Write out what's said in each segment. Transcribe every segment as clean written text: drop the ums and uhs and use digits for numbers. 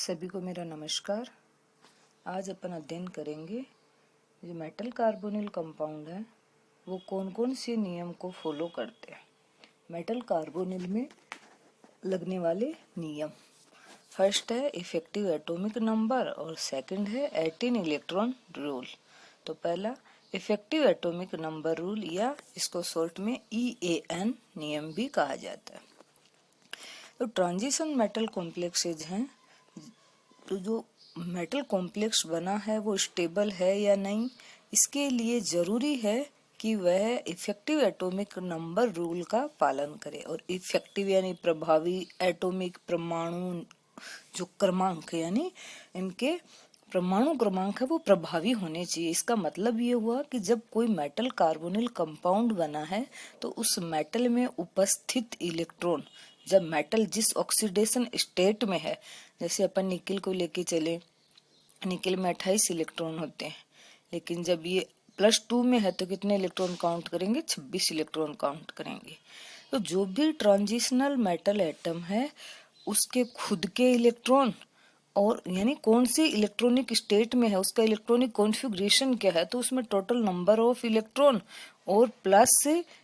सभी को मेरा नमस्कार। आज अपन अध्ययन करेंगे जो मेटल कार्बोनिल कंपाउंड है वो कौन कौन से नियम को फॉलो करते हैं। मेटल कार्बोनिल में लगने वाले नियम, फर्स्ट है इफेक्टिव एटॉमिक नंबर और सेकंड है 18 इलेक्ट्रॉन रूल। तो पहला इफेक्टिव एटॉमिक नंबर रूल या इसको शॉर्ट में EAN नियम भी कहा जाता है। तो ट्रांजिशन मेटल कॉम्प्लेक्सेज हैं, तो जो मेटल कॉम्प्लेक्स बना है वो स्टेबल है या नहीं, इसके लिए ज़रूरी है कि वह इफेक्टिव एटॉमिक नंबर रूल का पालन करे। और इफेक्टिव यानी प्रभावी, एटॉमिक परमाणु जो क्रमांक यानी इनके परमाणु क्रमांक है वो प्रभावी होने चाहिए। इसका मतलब ये हुआ कि जब कोई मेटल कार्बोनिल कंपाउंड बना है तो उस मेटल में उपस्थित इलेक्ट्रॉन, जब मेटल जिस ऑक्सीडेशन स्टेट में है, जैसे अपन निकिल को लेके चले, निकिल में 28 इलेक्ट्रॉन होते हैं, लेकिन जब ये +2 में है तो कितने इलेक्ट्रॉन काउंट करेंगे? 26 इलेक्ट्रॉन काउंट करेंगे। तो जो भी ट्रांजिशनल मेटल एटम है उसके खुद के इलेक्ट्रॉन और यानी कौन सी इलेक्ट्रॉनिक स्टेट में है, उसका इलेक्ट्रॉनिक कॉन्फ़िगरेशन क्या है, तो उसमें टोटल नंबर ऑफ इलेक्ट्रॉन और प्लस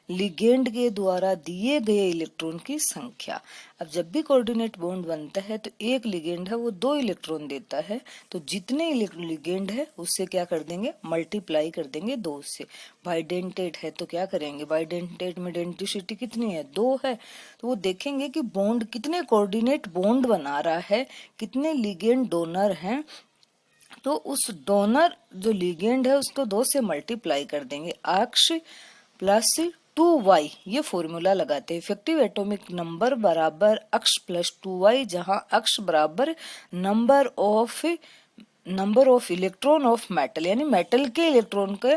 लिगेंड के द्वारा दिए गए इलेक्ट्रॉन की संख्या। अब जब भी कोऑर्डिनेट बॉन्ड बनता है तो एक लिगेंड है वो 2 इलेक्ट्रॉन देता है, तो जितने लिगेंड है उससे क्या कर देंगे? मल्टीप्लाई कर देंगे 2 से। बाइडेंटेट है तो क्या करेंगे? बाइडेंटेट में डेंटिसिटी कितनी है? 2 है। तो वो देखेंगे कि बॉन्ड कितने कोऑर्डिनेट बॉन्ड बना रहा है, कितने लिगेंड डोनर हैं, तो उस डोनर जो लिगेंड है उसको 2 से मल्टीप्लाई कर देंगे। अक्ष प्लस 2y ये फॉर्मूला लगाते हैं। इफेक्टिव एटॉमिक नंबर बराबर अक्ष प्लस 2y, जहां अक्ष बराबर number of electron of metal यानी मेटल के इलेक्ट्रॉन के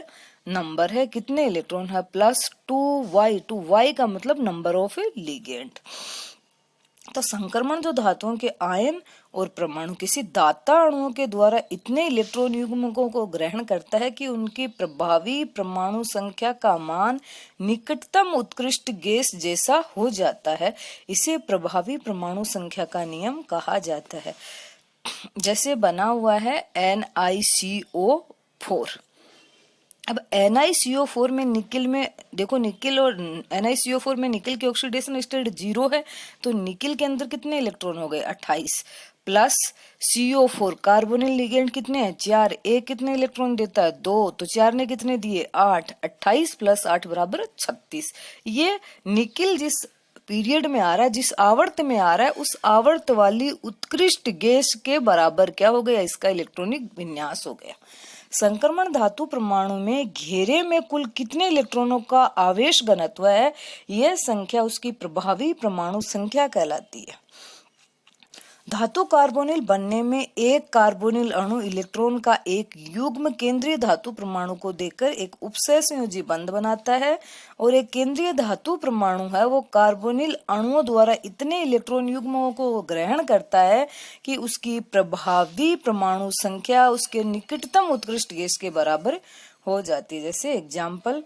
नंबर है, कितने इलेक्ट्रॉन है, प्लस 2y का मतलब नंबर ऑफ लिगेंड। तो संक्रमण जो धातुओं के आयन और परमाणु किसी दाता अणुओं के द्वारा इतने इलेक्ट्रॉन युग्मकों को ग्रहण करता है कि उनकी प्रभावी परमाणु संख्या का मान निकटतम उत्कृष्ट गैस जैसा हो जाता है, इसे प्रभावी परमाणु संख्या का नियम कहा जाता है। जैसे बना हुआ है NiCO4। अब NiCO4 में निकिल में देखो, निकिल और NiCO4 में निकिल की ऑक्सीडेशन स्टेट 0 है, तो निकिल के अंदर कितने इलेक्ट्रॉन हो गए? 28 प्लस CO4 कार्बोनिल लिगेंड कितने हैं? 4। एक कितने इलेक्ट्रॉन देता है? 2। तो 4 ने कितने दिए? 8। 28 प्लस 8 बराबर 36। ये निकिल जिस पीरियड में आ रहा है, जिस आवर्त में आ रहा है, उस आवर्त वाली उत्कृष्ट गैस के बराबर क्या हो गया? इसका इलेक्ट्रॉनिक विन्यास हो गया। संक्रमण धातु परमाणु में घेरे में कुल कितने इलेक्ट्रॉनों का आवेश घनत्व है, यह संख्या उसकी प्रभावी परमाणु संख्या कहलाती है। धातु कार्बोनिल बनने में एक कार्बोनिल अणु इलेक्ट्रॉन का एक युग्म केंद्रीय धातु परमाणु को देकर एक उपसहसंयोजी बंध बनाता है, और एक केंद्रीय धातु परमाणु है वो कार्बोनिल अणुओं द्वारा इतने इलेक्ट्रॉन युग्मों को ग्रहण करता है कि उसकी प्रभावी परमाणु संख्या उसके निकटतम उत्कृष्ट गैस के बराबर हो जाती है। जैसे एग्जाम्पल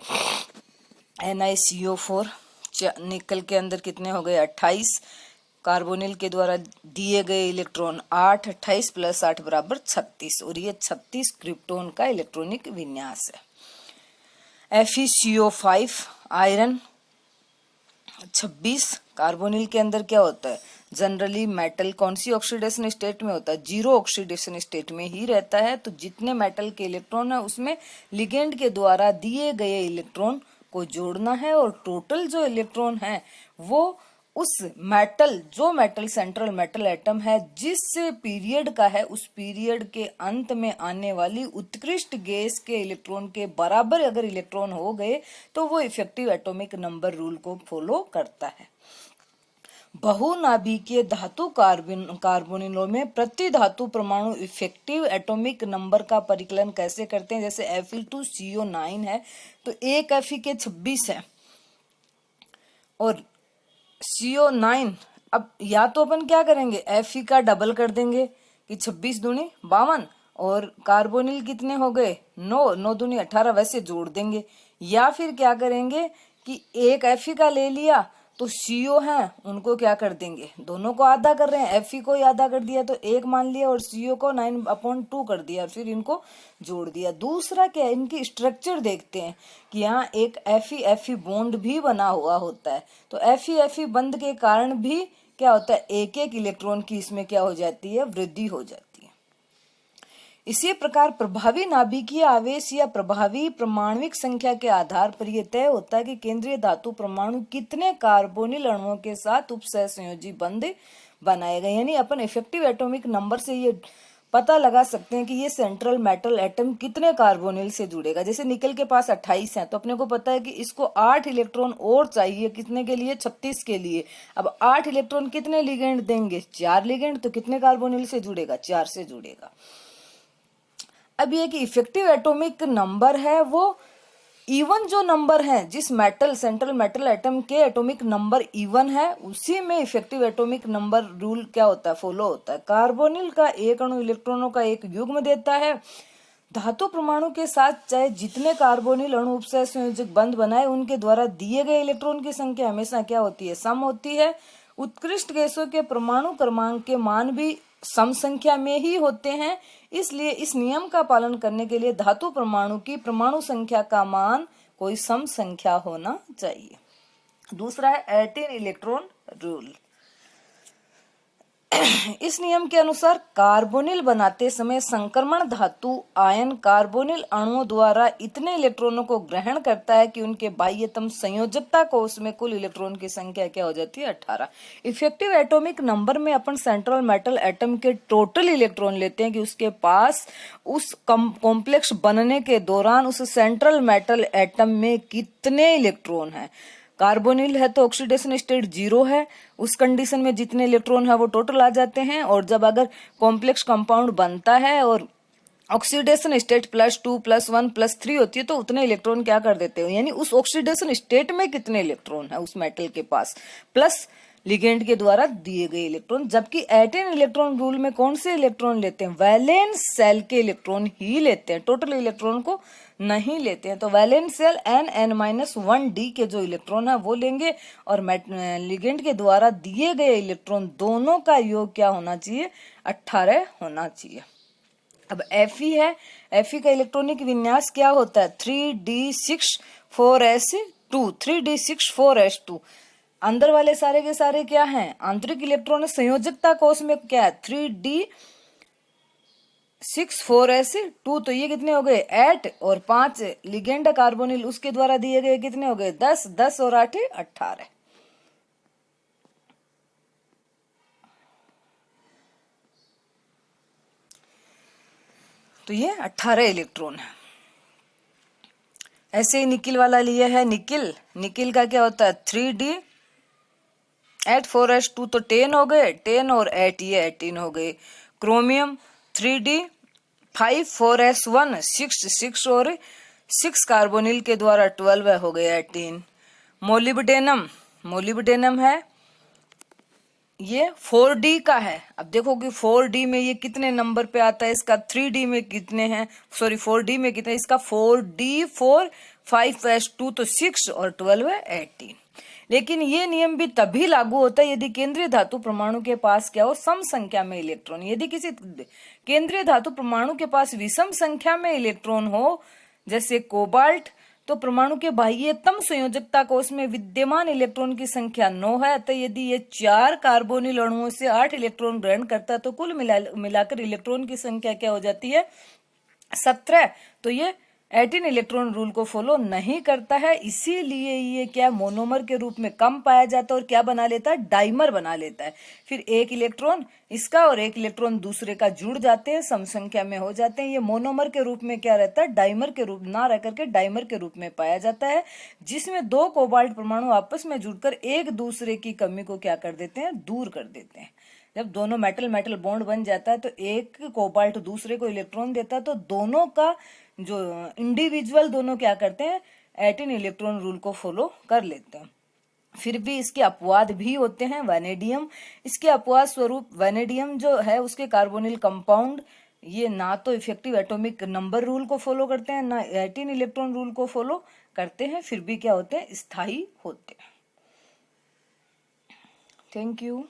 NiCO4, निकल के अंदर कितने हो गए? 28, कार्बोनिल के द्वारा दिए गए इलेक्ट्रॉन 8, 28 प्लस 8 बराबर 36, और ये 36 क्रिप्टोन का इलेक्ट्रॉनिक विन्यास है। FeCO5 आयरन 26, कार्बोनिल के अंदर क्या होता है? जनरली मेटल कौन सी ऑक्सीडेशन स्टेट में होता है? 0 ऑक्सीडेशन स्टेट में ही रहता है। तो जितने मेटल के इलेक्ट्रॉन है उसमें लिगेंड के द्वारा दिए गए इलेक्ट्रॉन को जोड़ना है, और टोटल जो इलेक्ट्रॉन है वो उस मेटल, जो मेटल सेंट्रल मेटल एटम है जिस पीरियड का है, उस पीरियड के अंत में आने वाली उत्कृष्ट गैस के इलेक्ट्रॉन के बराबर अगर इलेक्ट्रॉन हो गए तो वो इफेक्टिव एटॉमिक नंबर रूल को फॉलो करता है। बहुनाभिकीय धातु कार्बोनिलों में प्रति धातु परमाणु इफेक्टिव एटॉमिक नंबर का परिकलन कैसे करते हैं? जैसे Fe2CO9 है तो एक Fe के 26 है और CO9। अब या तो अपन क्या करेंगे? Fe का डबल कर देंगे कि 26 दूनी 52, और कार्बोनिल कितने हो गए? 9, 9 दूनी 18, वैसे जोड़ देंगे। या फिर क्या करेंगे कि एक Fe का ले लिया तो CO हैं उनको क्या कर देंगे, दोनों को आधा कर रहे हैं, Fe को ही आधा कर दिया तो 1 मान लिया और CO को 9/2 कर दिया, फिर इनको जोड़ दिया। दूसरा क्या है, इनकी स्ट्रक्चर देखते हैं कि यहाँ एक Fe बॉन्ड भी बना हुआ होता है, तो Fe बंध के कारण भी क्या होता है, एक एक इलेक्ट्रॉन की इसमें क्या हो जाती है, वृद्धि हो जाती है। इसी प्रकार प्रभावी नाभिकीय आवेश या प्रभावी परमाणुक संख्या के आधार पर यह तय होता है कि केंद्रीय धातु परमाणु कितने कार्बोनिल अणुओं के साथ उपसहसंयोजी बंध बनाएगा। यानी अपन इफेक्टिव एटॉमिक नंबर से ये पता लगा सकते हैं कि ये सेंट्रल मेटल एटम कितने कार्बोनिल से जुड़ेगा। जैसे निकल के पास 28 है तो अपने को पता है कि इसको 8 इलेक्ट्रॉन और चाहिए, कितने के लिए, 36 के लिए। अब 8 इलेक्ट्रॉन कितने लिगेंड देंगे, 4 लिगेंड, तो कितने कार्बोनिल से जुड़ेगा, 4 से जुड़ेगा। अब ये कि इफेक्टिव एटॉमिक नंबर है वो इवन जो नंबर है, जिस मेटल सेंट्रल मेटल एटम के एटॉमिक नंबर इवन है उसी में इफेक्टिव एटॉमिक नंबर रूल क्या होता है, फॉलो होता है। कार्बोनिल का एक अणु इलेक्ट्रॉनों का एक युग्म देता है। धातु परमाणु के साथ चाहे जितने कार्बोनिल अणु उपसहसंयोजक बंध बनाए उनके द्वारा दिए गए इलेक्ट्रॉन की संख्या हमेशा क्या होती है, सम होती है। उत्कृष्ट गैसों के परमाणु क्रमांक के मान भी सम संख्या में ही होते हैं, इसलिए इस नियम का पालन करने के लिए धातु परमाणु की परमाणु संख्या का मान कोई सम संख्या होना चाहिए। दूसरा है 18 इलेक्ट्रॉन रूल। इस नियम के अनुसार कार्बोनिल बनाते समय संक्रमण धातु आयन कार्बोनिल अणुओं द्वारा इतने इलेक्ट्रॉनों को ग्रहण करता है कि उनके बाह्यतम संयोजकता कोष में कुल इलेक्ट्रॉन की संख्या क्या हो जाती है, 18। इफेक्टिव एटॉमिक नंबर में अपन सेंट्रल मेटल एटम के टोटल इलेक्ट्रॉन लेते हैं कि उसके पास उस कॉम्प्लेक्स बनने के दौरान उस सेंट्रल मेटल एटम में कितने इलेक्ट्रॉन है। कार्बोनिल है तो ऑक्सीडेशन स्टेट 0 है, उस कंडीशन में जितने इलेक्ट्रॉन है वो टोटल आ जाते हैं। और जब अगर कॉम्प्लेक्स कंपाउंड बनता है और ऑक्सीडेशन स्टेट +2 +1 +3 होती है तो उतने इलेक्ट्रॉन क्या कर देते हो, यानी उस ऑक्सीडेशन स्टेट में कितने इलेक्ट्रॉन है उस मेटल के पास, प्लस लिगेंड के द्वारा दिए गए इलेक्ट्रॉन। जबकि 18 इलेक्ट्रॉन रूल में कौन से इलेक्ट्रॉन लेते हैं, वैलेंस सेल के इलेक्ट्रॉन ही लेते हैं, टोटल इलेक्ट्रॉन को नहीं लेते हैं। तो वैलेंस सेल N(n-1d) के जो इलेक्ट्रॉन है वो लेंगे और लिगेंड के द्वारा दिए गए इलेक्ट्रॉन दोनों का योग क्या होना चाहिए, 18 होना चाहिए। अब Fe है, Fe का इलेक्ट्रॉनिक विन्यास क्या होता है, 3d6 4s2, 3d6 4s2। अंदर वाले सारे के सारे क्या हैं, आंतरिक इलेक्ट्रॉन। संयोजकता कोष में क्या है, 3d6 4s2, तो ये कितने हो गए, 8, और 5 लिगेंड कार्बोनिल उसके द्वारा दिए गए कितने हो गए, 10, 10 और 8 18। तो ये 18 इलेक्ट्रॉन है। ऐसे ही निकिल वाला लिया है, निकिल का क्या होता है, 3d8 4s2, तो 10 हो गए, 10 और 8 ये 18 हो गए। क्रोमियम 3d5 4s1 6 और 6 कार्बोनिल के द्वारा 12 हो गए 18। मोलिब्डेनम है, ये 4d का है। अब देखो कि 4d में ये कितने नंबर पे आता है, इसका 3d में कितने हैं, सॉरी 4d में कितने, इसका 4d4 5s2 तो 6 और 12 है 18। लेकिन ये नियम भी तभी लागू होता है यदि केंद्रीय धातु परमाणु के पास क्या हो, सम संख्या में इलेक्ट्रॉन। यदि किसी केंद्रीय धातु परमाणु के पास विषम संख्या में इलेक्ट्रॉन हो, जैसे कोबाल्ट, तो परमाणु के बाह्यतम संयोजकता कोष में विद्यमान इलेक्ट्रॉन की संख्या 9 है। अतः यदि ये 4 कार्बोनिल अणुओं से 8 इलेक्ट्रॉन ग्रहण करता है तो कुल मिलाकर इलेक्ट्रॉन की संख्या क्या हो जाती है, 17। तो ये 18 इलेक्ट्रॉन रूल को फॉलो नहीं करता है, इसीलिए ये क्या मोनोमर के रूप में कम पाया जाता है और क्या बना लेता है, डाइमर बना लेता है। फिर एक इलेक्ट्रॉन इसका और एक इलेक्ट्रॉन दूसरे का जुड़ जाते हैं, सम संख्या में हो जाते हैं। ये मोनोमर के रूप में क्या रहता है, डाइमर के रूप ना रह करके डाइमर के रूप में पाया जाता है, जिसमें 2 कोबाल्ट परमाणु आपस में जुड़कर एक दूसरे की कमी को क्या कर देते हैं, दूर कर देते हैं। जब दोनों मेटल बॉन्ड बन जाता है तो एक कोबाल्ट दूसरे को इलेक्ट्रॉन देता है, तो दोनों का जो इंडिविजुअल दोनों क्या करते हैं, 18 इलेक्ट्रॉन रूल को फॉलो कर लेते हैं। फिर भी इसके अपवाद भी होते हैं। वैनेडियम, इसके अपवाद स्वरूप वैनेडियम जो है उसके कार्बोनिल कंपाउंड ये ना तो इफेक्टिव एटॉमिक नंबर रूल को फॉलो करते हैं ना 18 इलेक्ट्रॉन रूल को फॉलो करते हैं, फिर भी क्या होते हैं, स्थायी होते हैं। Thank you.